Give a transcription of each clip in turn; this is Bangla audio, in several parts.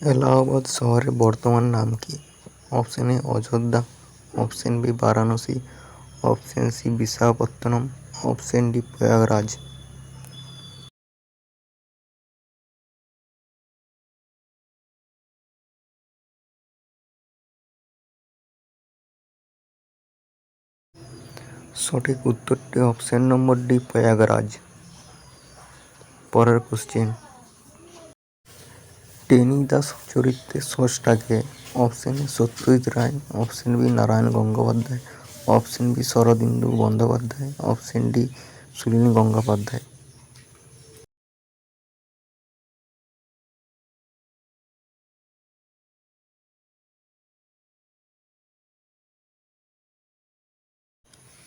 এলাহাবাদ শহরের বর্তমান নাম কি? Option A Ayodhya, option B Varanasi, option C Visakhapatnam, option D Prayagraj. সঠিক উত্তরটি অপশন নম্বর ডি প্রয়াগরাজ। পরের কোশ্চেন, টেনি দাস চরিত্রের স্রষ্টাকে? Option A Satyajit Ray, option B Narayan Gangopadhyay, option B Sharadindu Bandyopadhyay, option D Sunil Gangopadhyay.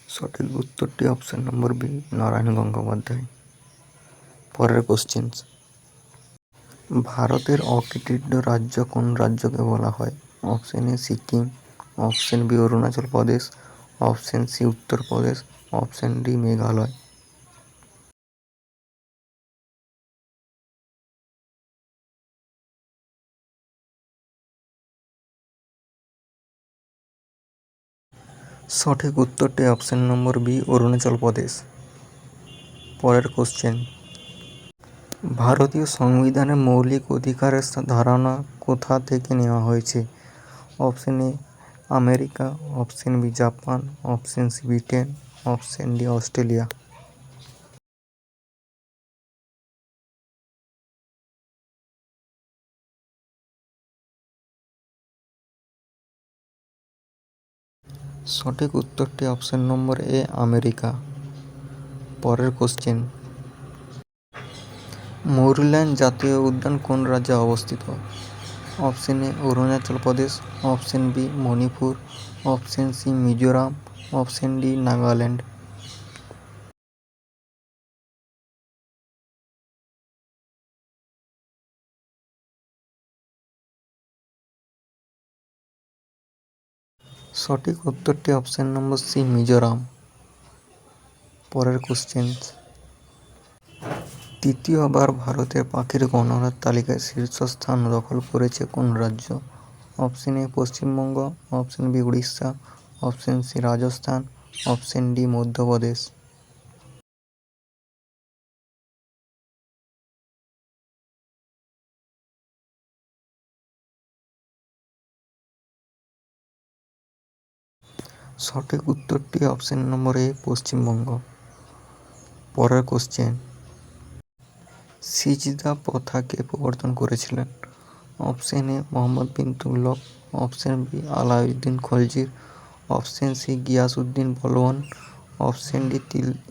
সঠিক উত্তরটি option number B Narayan Gangopadhyay. পরের কোশ্চেন, ভারতের অকৃতিত্ব রাজ্য কোন রাজ্যকে বলা হয়? Option A Sikkim, option B Arunachal Pradesh, option C Uttar Pradesh, option D Meghalaya. সঠিক উত্তরটি option number B Arunachal Pradesh. পরের কোশ্চেন, ভারতীয় সংবিধানে মৌলিক অধিকারের ধারণা কোথা থেকে নেওয়া হয়েছে? Option A America, option B Japan, option C Britain, option D Australia. সঠিক উত্তরটি অপশন নম্বর এ আমেরিকা। পরের কোশ্চেন, ময়ূরল্যান্ড জাতীয় উদ্যান কোন রাজ্যে অবস্থিত? Option A Arunachal Pradesh, option B Manipur, option C Mizoram, option D Nagaland. সঠিক উত্তরটি অপশন নম্বর সি মিজোরাম। পরের কোশ্চেন, তৃতীয়বার ভারতের পাখির গণনার তালিকায় শীর্ষস্থান দখল করেছে কোন রাজ্য? Option A Paschimbanga, option B Orissa, option C Rajasthan, option D Madhya Pradesh. সঠিক উত্তরটি অপশন নম্বর এ পশ্চিমবঙ্গ। পরের কোশ্চেন, সিজদা প্রথা কে প্রবর্তন করেছিলেন? Option A Muhammad bin Tughlaq, option B Alauddin খলজির, option C Ghiyasuddin Balban, option D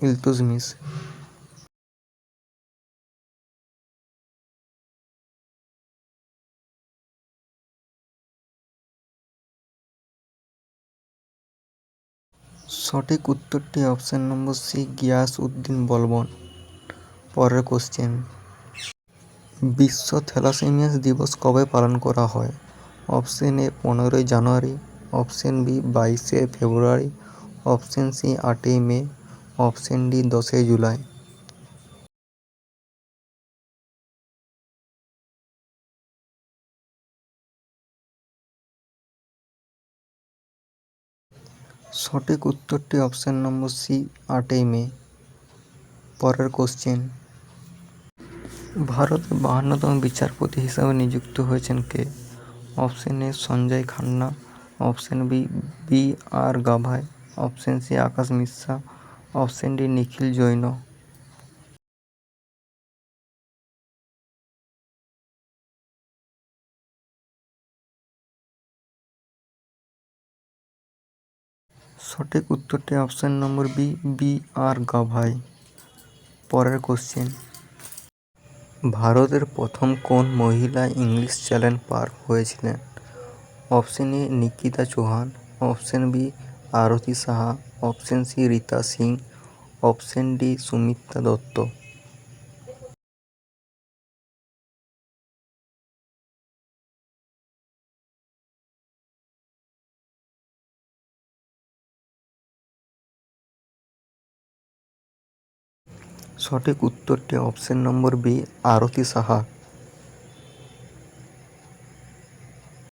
Iltutmish. সঠিক উত্তরটি option number C Ghiyasuddin Balban. পরের কোশ্চেন, বিশ্ব থ্যালাসেমিয়া দিবস কবে পালন করা হয়? অপশন এ 15ই জানুয়ারি, অপশন বি 22শে ফেব্রুয়ারি, অপশন সি 8ই মে, অপশন ডি 10ই জুলাই। সঠিক উত্তরটি অপশন নম্বর সি 8ই মে। পরের কোশ্চেন, ভারতের 52তম বিচারপতি হিসাবে নিযুক্ত হয়েছেন কে? Option A Sanjay Khanna, option B B R Gavai, option C Akash Mishra, option D Nikhil Jain. সঠিক উত্তরটি option number B B R Gavai. পরের কোশ্চেন, ভারতের প্রথম কোন মহিলা ইংলিশ চ্যানেল পার হয়েছিলেন? Option A Nikita Chauhan, option B Arati Saha, option C Rita Singh, option D Sumitra Dutta. সঠিক উত্তরটি option number B Arati Saha.